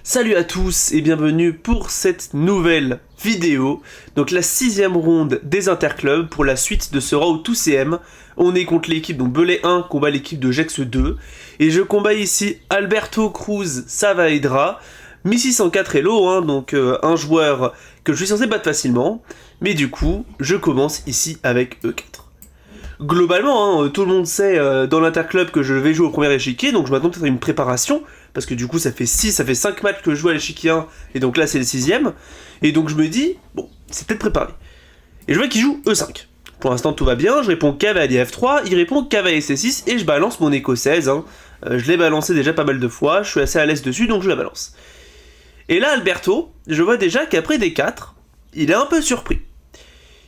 Salut à tous et bienvenue pour cette nouvelle vidéo. Donc la 6ème ronde des interclubs pour la suite de ce Road to CM. On est contre l'équipe, donc Belay 1 combat l'équipe de Gex 2. Et je combats ici Alberto Cruz Saavedra, Missy 104 Hello, donc un joueur que je suis censé battre facilement. Mais du coup, je commence ici avec E4. Globalement, tout le monde sait dans l'interclub que je vais jouer au premier échiquier, donc je m'attends peut-être à une préparation, parce que du coup ça fait 5 matchs que je joue à l'échiquier 1, et donc là c'est le 6ème, et donc je me dis, bon, c'est peut-être préparé. Et je vois qu'il joue E5. Pour l'instant tout va bien, je réponds cavalier F3, il répond cavalier C6, et je balance mon écossaise, je l'ai balancé déjà pas mal de fois, je suis assez à l'aise dessus, donc je la balance. Et là Alberto, je vois déjà qu'après D4, il est un peu surpris.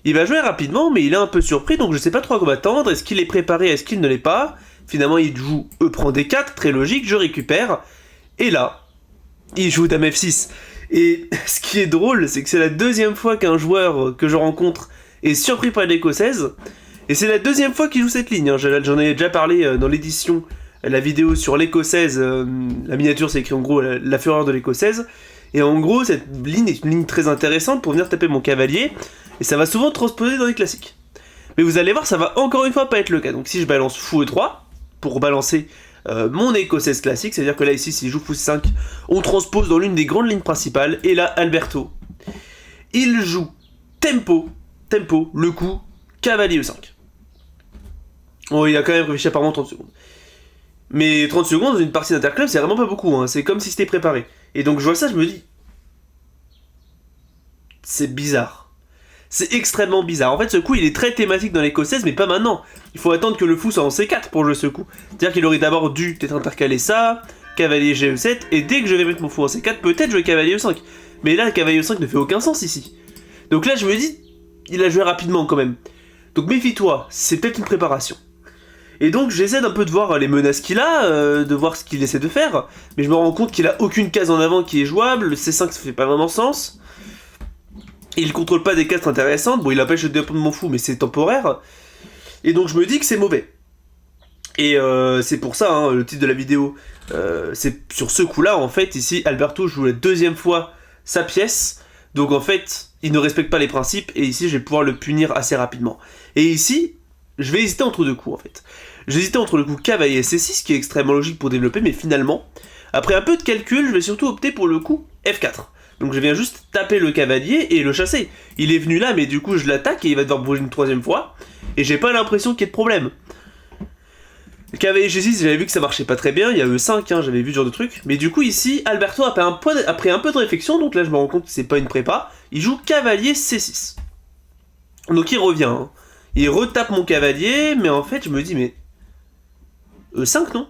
Il va jouer rapidement, mais il est un peu surpris, donc je sais pas trop à quoi m'attendre. Est-ce qu'il est préparé, est-ce qu'il ne l'est pas? Finalement, il joue E prend D4, très logique, je récupère. Et là, il joue Dame F6. Et ce qui est drôle, c'est que c'est la deuxième fois qu'un joueur que je rencontre est surpris par l'écossaise. Et c'est la deuxième fois qu'il joue cette ligne. J'en ai déjà parlé dans l'édition, la vidéo sur l'écossaise. La miniature, c'est écrit en gros la fureur de l'écossaise. Et en gros, cette ligne est une ligne très intéressante pour venir taper mon cavalier. Et ça va souvent transposer dans les classiques. Mais vous allez voir, ça va encore une fois pas être le cas. Donc si je balance fou E3, pour balancer mon écossaise classique, c'est-à-dire que là ici, si je joue fou C5, on transpose dans l'une des grandes lignes principales. Et là, Alberto, il joue tempo, le coup, cavalier E5. Bon, il a quand même réfléchi apparemment 30 secondes. Mais 30 secondes dans une partie d'interclub, c'est vraiment pas beaucoup, c'est comme si c'était préparé. Et donc je vois ça, je me dis... C'est bizarre. C'est extrêmement bizarre. En fait, ce coup, il est très thématique dans l'écossaise, mais pas maintenant. Il faut attendre que le fou soit en C4 pour jouer ce coup. C'est-à-dire qu'il aurait d'abord dû peut-être intercaler ça, cavalier GE7, et dès que je vais mettre mon fou en C4, peut-être jouer cavalier E5. Mais là, cavalier E5 ne fait aucun sens ici. Donc là, je me dis, il a joué rapidement quand même. Donc méfie-toi, c'est peut-être une préparation. Et donc j'essaie d'un peu de voir les menaces qu'il a, de voir ce qu'il essaie de faire, mais je me rends compte qu'il a aucune case en avant qui est jouable, le C5 ça fait pas vraiment sens. Il contrôle pas des cartes intéressantes, bon il empêche le dépôt de mon fou mais c'est temporaire, et donc je me dis que c'est mauvais. Et c'est pour ça, le titre de la vidéo, c'est sur ce coup-là en fait, ici Alberto joue la deuxième fois sa pièce, donc en fait il ne respecte pas les principes, et ici je vais pouvoir le punir assez rapidement. Et ici, je vais hésiter entre deux coups en fait. J'hésitais entre le coup cavalier C6 qui est extrêmement logique pour développer, mais finalement, après un peu de calcul, je vais surtout opter pour le coup F4. Donc je viens juste taper le cavalier et le chasser. Il est venu là, mais du coup je l'attaque et il va devoir bouger une troisième fois. Et j'ai pas l'impression qu'il y ait de problème. Le cavalier G6, j'avais vu que ça marchait pas très bien, il y a E5, j'avais vu ce genre de truc. Mais du coup ici, Alberto après un peu de réflexion, donc là je me rends compte que c'est pas une prépa, il joue cavalier C6. Donc il revient, il retape mon cavalier, mais en fait je me dis mais... E5 non?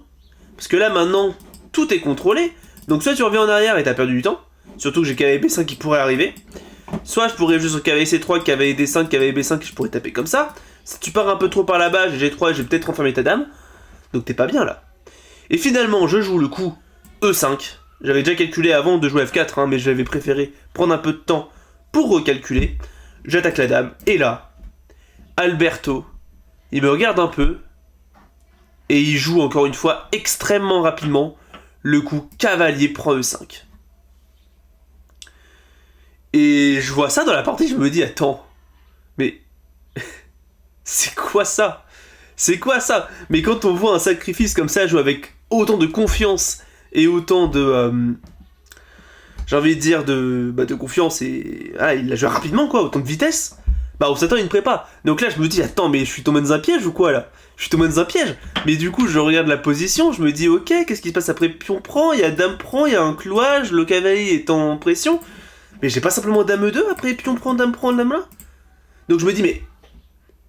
Parce que là maintenant, tout est contrôlé, donc soit tu reviens en arrière et t'as perdu du temps, surtout que j'ai cavalier B5 qui pourrait arriver. Soit je pourrais jouer sur cavalier C3, cavalier D5, cavalier B5 et je pourrais taper comme ça. Si tu pars un peu trop par là-bas, j'ai G3 et je vais peut-être enfermer ta dame. Donc t'es pas bien là. Et finalement, je joue le coup E5. J'avais déjà calculé avant de jouer F4, mais j'avais préféré prendre un peu de temps pour recalculer. J'attaque la dame. Et là, Alberto, il me regarde un peu. Et il joue encore une fois extrêmement rapidement le coup cavalier prend E5. Et je vois ça dans la partie, je me dis, attends, mais c'est quoi ça? C'est quoi ça? Mais quand on voit un sacrifice comme ça jouer avec autant de confiance et autant de... j'ai envie de dire de confiance et... Ah, il a joué rapidement quoi, autant de vitesse, bah on s'attend à une prépa. Donc là je me dis, attends, mais je suis tombé dans un piège ou quoi là? Je suis tombé dans un piège. Mais du coup je regarde la position, je me dis, ok, qu'est-ce qui se passe après pion prend? Il y a dame prend, il y a un clouage, le cavalier est en pression. Mais j'ai pas simplement dame 2 après pion prend, dame là. Donc je me dis mais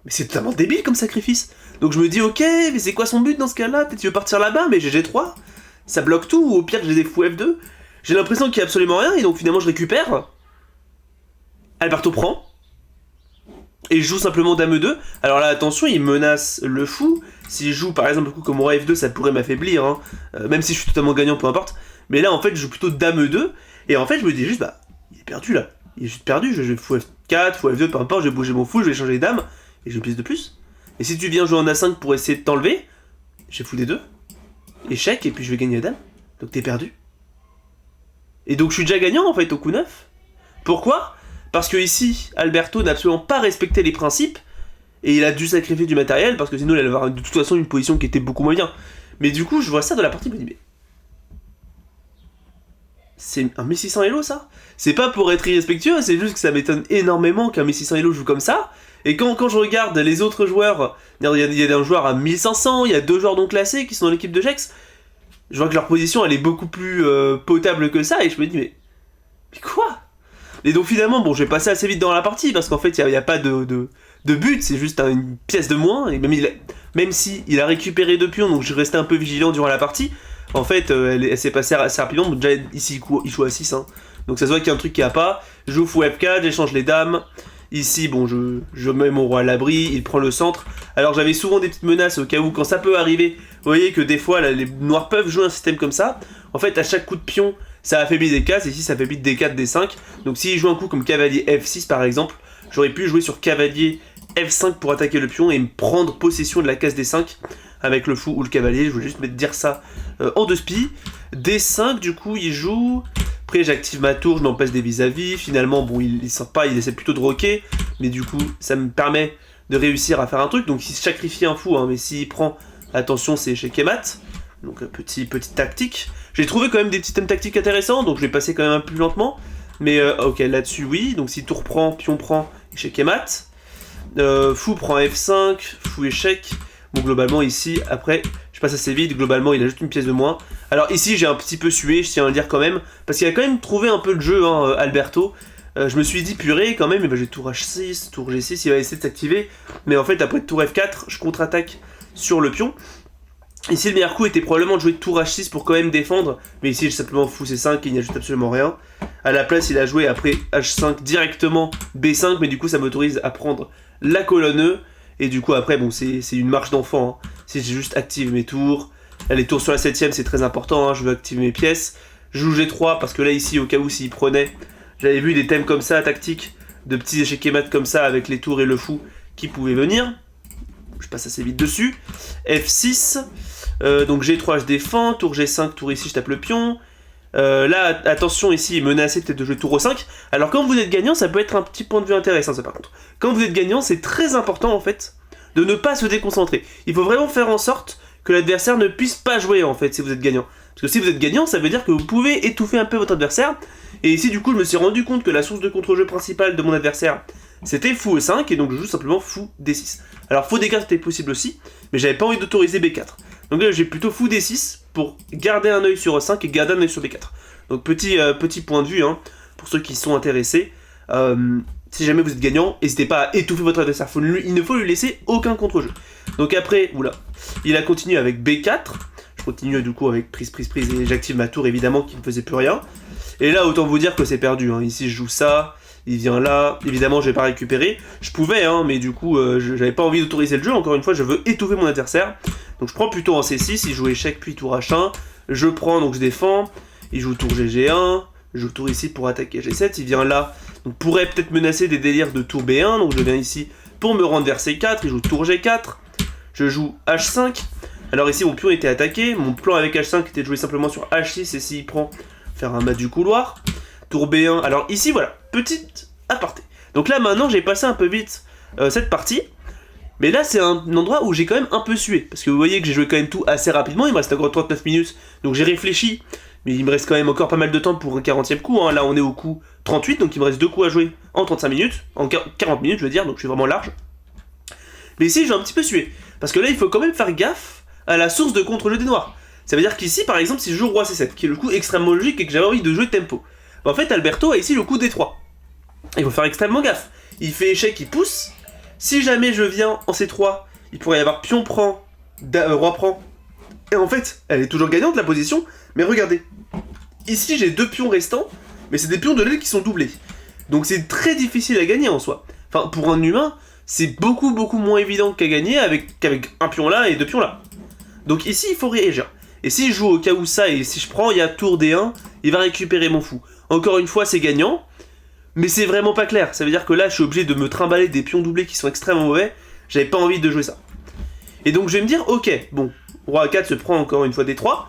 c'est totalement débile comme sacrifice. Donc je me dis ok, mais c'est quoi son but dans ce cas-là? Peut-être qu'il veut partir là-bas, mais j'ai G3, ça bloque tout, ou au pire j'ai des fous F2. J'ai l'impression qu'il y a absolument rien, et donc finalement je récupère. Alberto prend. Et je joue simplement dame 2. Alors là attention, il menace le fou. Si je joue par exemple le coup comme roi F2, ça pourrait m'affaiblir, même si je suis totalement gagnant, peu importe. Mais là en fait je joue plutôt dame 2, et en fait je me dis juste bah... Il est perdu là, il est juste perdu, je vais fou F4, fou F2, peu importe, je vais bouger mon fou, je vais changer les dames, et j'ai une pièce de plus. Et si tu viens jouer en A5 pour essayer de t'enlever, j'ai fou D2, échec, et puis je vais gagner la dame, donc t'es perdu. Et donc je suis déjà gagnant en fait au coup 9. Pourquoi? Parce que ici, Alberto n'a absolument pas respecté les principes, et il a dû sacrifier du matériel, parce que sinon il allait avoir de toute façon une position qui était beaucoup moins bien. Mais du coup, je vois ça dans la partie, je me dis, mais... C'est un 1600 Elo ça? C'est pas pour être irrespectueux, c'est juste que ça m'étonne énormément qu'un 1600 Elo joue comme ça. Et quand je regarde les autres joueurs, il y a un joueur à 1500, il y a 2 joueurs non classés qui sont dans l'équipe de Jex, je vois que leur position elle est beaucoup plus potable que ça, et je me dis, mais quoi? Et donc finalement, bon, je vais passer assez vite dans la partie, parce qu'en fait, il n'y a pas de but, c'est juste une pièce de moins, et même si il a récupéré 2 pions, donc je restais un peu vigilant durant la partie, en fait, elle s'est passée assez rapidement, donc déjà, ici, il joue à 6, hein. Donc ça se voit qu'il y a un truc qui a pas, je joue fou F4, j'échange les dames, ici, bon, je mets mon roi à l'abri, il prend le centre, alors j'avais souvent des petites menaces au cas où, quand ça peut arriver, vous voyez que des fois, là, les noirs peuvent jouer un système comme ça, en fait, à chaque coup de pion, ça affaiblit des cases, et ici ça affaiblit D4, D5. Donc s'il joue un coup comme cavalier F6 par exemple, j'aurais pu jouer sur cavalier F5 pour attaquer le pion et me prendre possession de la case D5 avec le fou ou le cavalier. Je voulais juste dire ça en 2 spies. D5 du coup il joue... Après j'active ma tour, je m'empêche des vis-à-vis. Finalement bon il sort pas, il essaie plutôt de roquer. Mais du coup ça me permet de réussir à faire un truc. Donc il sacrifie un fou, hein, mais s'il prend... Attention c'est chez Kemat. Donc petite tactique. J'ai trouvé quand même des petits thèmes tactiques intéressants, donc je vais passer quand même un peu plus lentement. Mais ok, là-dessus oui, donc si tour prend, pion prend, échec et mat. Fou prend F5, fou échec. Bon globalement ici, après, je passe assez vite, globalement il a juste une pièce de moins. Alors ici j'ai un petit peu sué, je tiens à le dire quand même, parce qu'il a quand même trouvé un peu de jeu, hein, Alberto. Je me suis dit purée quand même, et ben j'ai tour H6, tour G6, il va essayer de s'activer. Mais en fait après tour F4, je contre-attaque sur le pion. Ici le meilleur coup était probablement de jouer tour H6 pour quand même défendre, mais ici j'ai simplement fou C5 et il n'y ajoute absolument rien. À la place il a joué après H5 directement B5, mais du coup ça m'autorise à prendre la colonne E, et du coup après bon c'est une marche d'enfant, hein. Si j'ai juste active mes tours, là, les tours sur la 7ème c'est très important, hein. Je veux activer mes pièces, je joue G3 parce que là ici au cas où s'il prenait, j'avais vu des thèmes comme ça tactiques, de petits échecs et maths comme ça avec les tours et le fou qui pouvaient venir. Je passe assez vite dessus. F6, donc G3 je défends, tour G5, tour ici je tape le pion. Là attention ici, menacé peut-être de jouer tour O5. Alors quand vous êtes gagnant ça peut être un petit point de vue intéressant ça par contre. Quand vous êtes gagnant c'est très important en fait de ne pas se déconcentrer. Il faut vraiment faire en sorte que l'adversaire ne puisse pas jouer en fait si vous êtes gagnant. Parce que si vous êtes gagnant ça veut dire que vous pouvez étouffer un peu votre adversaire. Et ici du coup je me suis rendu compte que la source de contre-jeu principale de mon adversaire c'était fou E5 et donc je joue simplement fou D6. Alors fou D4 était possible aussi, mais j'avais pas envie d'autoriser B4. Donc là j'ai plutôt fou D6 pour garder un œil sur E5 et garder un œil sur B4. Donc petit point de vue, hein, pour ceux qui sont intéressés. Si jamais vous êtes gagnant, n'hésitez pas à étouffer votre adversaire. Il ne faut lui laisser aucun contre-jeu. Donc après, oula, il a continué avec B4. Je continue du coup avec prise et j'active ma tour évidemment qui ne faisait plus rien. Et là autant vous dire que c'est perdu, hein. Ici je joue ça. Il vient là, évidemment je vais pas récupérer. Je pouvais, hein, mais du coup j'avais pas envie d'autoriser le jeu. Encore une fois, je veux étouffer mon adversaire. Donc je prends plutôt en C6, il joue échec puis tour H1. Je prends, donc je défends. Il joue tour GG1. Je joue tour ici pour attaquer G7. Il vient là, donc pourrait peut-être menacer des délires de tour B1. Donc je viens ici pour me rendre vers C4. Il joue tour G4. Je joue H5. Alors ici mon pion était attaqué. Mon plan avec H5 était de jouer simplement sur H6. Et s'il prend, faire un mat du couloir. Tour B1, alors ici voilà, petite aparté. Donc là maintenant j'ai passé un peu vite cette partie. Mais là c'est un endroit où j'ai quand même un peu sué. Parce que vous voyez que j'ai joué quand même tout assez rapidement. Il me reste encore 39 minutes. Donc j'ai réfléchi. Mais il me reste quand même encore pas mal de temps pour un 40e coup, hein. Là on est au coup 38. Donc il me reste 2 coups à jouer en 35 minutes. En 40 minutes je veux dire. Donc je suis vraiment large. Mais ici j'ai un petit peu sué. Parce que là il faut quand même faire gaffe à la source de contre-jeu des noirs. Ça veut dire qu'ici par exemple si je joue roi C7, qui est le coup extrêmement logique et que j'avais envie de jouer tempo. En fait, Alberto a ici le coup D3. Il faut faire extrêmement gaffe. Il fait échec, il pousse. Si jamais je viens en C3, il pourrait y avoir pion prend, roi prend. Et en fait, elle est toujours gagnante la position. Mais regardez. Ici, j'ai 2 pions restants. Mais c'est des pions de l'aile qui sont doublés. Donc c'est très difficile à gagner en soi. Enfin, pour un humain, c'est beaucoup moins évident qu'à gagner qu'avec un pion là et 2 pions là. Donc ici, il faut réagir. Et si je joue au cas où ça, et si je prends, il y a tour D1, il va récupérer mon fou. Encore une fois, c'est gagnant, mais c'est vraiment pas clair. Ça veut dire que là, je suis obligé de me trimballer des pions doublés qui sont extrêmement mauvais. J'avais pas envie de jouer ça. Et donc, je vais me dire, ok, bon, roi A4 se prend encore une fois D3,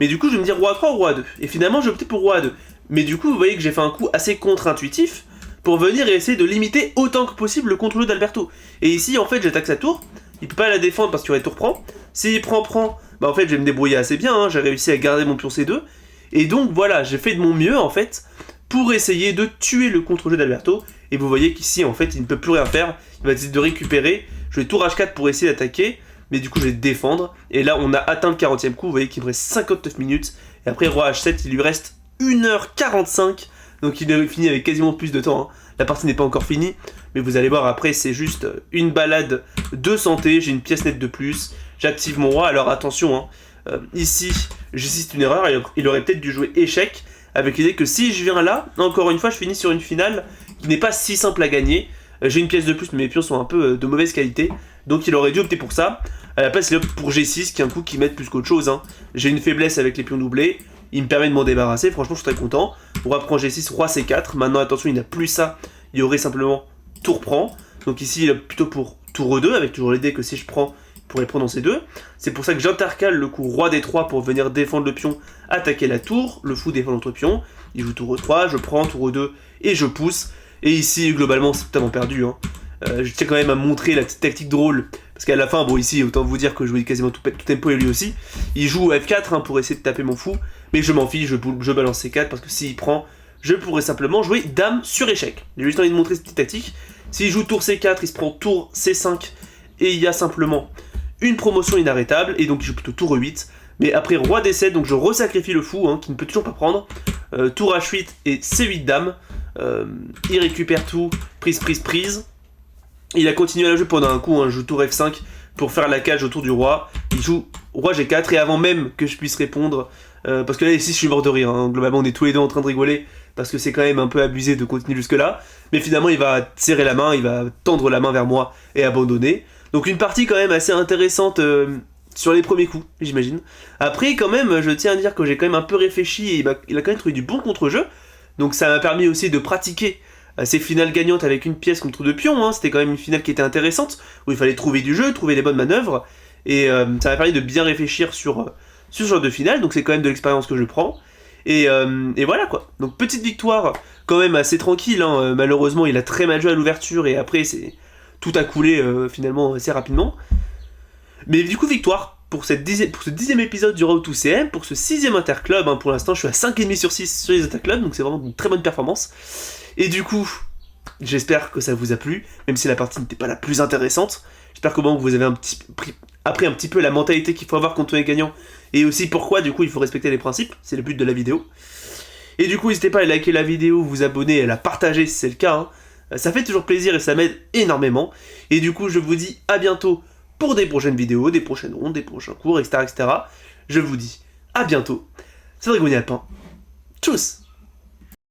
Mais du coup, je vais me dire roi A3 ou roi A2. Et finalement, j'ai opté pour roi A2. Mais du coup, vous voyez que j'ai fait un coup assez contre-intuitif pour venir et essayer de limiter autant que possible le contre-jeu d'Alberto. Et ici, en fait, j'attaque sa tour. Il peut pas la défendre parce qu'il y aurait tour prend. S'il prend, bah en fait, je vais me débrouiller assez bien. Hein. J'ai réussi à garder mon pion C2. Et donc, voilà, j'ai fait de mon mieux, en fait, pour essayer de tuer le contre-jeu d'Alberto. Et vous voyez qu'ici, en fait, il ne peut plus rien faire. Il va essayer de récupérer. Je vais tour H4 pour essayer d'attaquer. Mais du coup, je vais défendre. Et là, on a atteint le 40e coup. Vous voyez qu'il me reste 59 minutes. Et après, roi H7, il lui reste 1h45. Donc il est fini avec quasiment plus de temps. Hein. La partie n'est pas encore finie. Mais vous allez voir, après, c'est juste une balade de santé. J'ai une pièce nette de plus. J'active mon roi. Alors attention, hein. Ici, c'est une erreur. Il aurait peut-être dû jouer échec. Avec l'idée que si je viens là, encore une fois, je finis sur une finale qui n'est pas si simple à gagner. J'ai une pièce de plus, mais mes pions sont un peu de mauvaise qualité. Donc il aurait dû opter pour ça. À la place, il opte pour G6, qui est un coup qui m'aide plus qu'autre chose. Hein. J'ai une faiblesse avec les pions doublés. Il me permet de m'en débarrasser. Franchement, je suis très content. Roi prend G6, roi C4. Maintenant, attention, il n'a plus ça. Il y aurait simplement tour prend. Donc ici, il est plutôt pour tour E2, avec toujours l'idée que si je prends, il pourrait prendre en C2. C'est pour ça que j'intercale le coup roi D3 pour venir défendre le pion, attaquer la tour. Le fou défend l'autre pion. Il joue tour E3, je prends tour E2 et je pousse. Et ici, globalement, c'est totalement perdu. Hein. Je tiens quand même à montrer la petite tactique drôle. Parce qu'à la fin, bon, ici, autant vous dire que je jouais quasiment tout tempo et lui aussi. Il joue F4 hein, pour essayer de taper mon fou. Mais je m'en fiche, je balance C4 parce que s'il prend, je pourrais simplement jouer dame sur échec. J'ai juste envie de montrer cette petite tactique. S'il joue tour C4, il se prend tour C5. Et il y a simplement une promotion inarrêtable. Et donc, il joue plutôt tour E8. Mais après, roi D7, donc je resacrifie le fou, hein, qui ne peut toujours pas prendre. Tour H8 et C8 dame. Il récupère tout, prise. Il a continué à la jouer pendant un coup, hein, je joue tour F5 pour faire la cage autour du roi. Il joue roi G4 et avant même que je puisse répondre, parce que là ici je suis mort de rire, hein. Globalement on est tous les deux en train de rigoler, parce que c'est quand même un peu abusé de continuer jusque là. Mais finalement il va serrer la main, il va tendre la main vers moi et abandonner. Donc une partie quand même assez intéressante sur les premiers coups, j'imagine. Après quand même, je tiens à dire que j'ai quand même un peu réfléchi et il a quand même trouvé du bon contre-jeu. Donc ça m'a permis aussi de pratiquer ces finales gagnantes avec une pièce contre deux pions, hein. C'était quand même une finale qui était intéressante, où il fallait trouver du jeu, trouver les bonnes manœuvres, et ça m'a permis de bien réfléchir sur ce genre de finale, donc c'est quand même de l'expérience que je prends, et voilà quoi. Donc petite victoire quand même assez tranquille, hein. Malheureusement il a très mal joué à l'ouverture, et après tout a coulé finalement assez rapidement. Mais du coup victoire pour ce 10e épisode du Road to CM, pour ce 6e Interclub, hein. Pour l'instant je suis à 5,5 sur 6 sur les Interclubs, donc c'est vraiment une très bonne performance. Et du coup, j'espère que ça vous a plu, même si la partie n'était pas la plus intéressante. J'espère qu'au moins vous avez appris un petit peu la mentalité qu'il faut avoir quand on est gagnant, et aussi pourquoi du coup il faut respecter les principes, c'est le but de la vidéo. Et du coup, n'hésitez pas à liker la vidéo, vous abonner et à la partager si c'est le cas, hein. Ça fait toujours plaisir et ça m'aide énormément. Et du coup, je vous dis à bientôt pour des prochaines vidéos, des prochaines rondes, des prochains cours, etc. Je vous dis à bientôt. C'est Dragonia Alpin. Tchuss.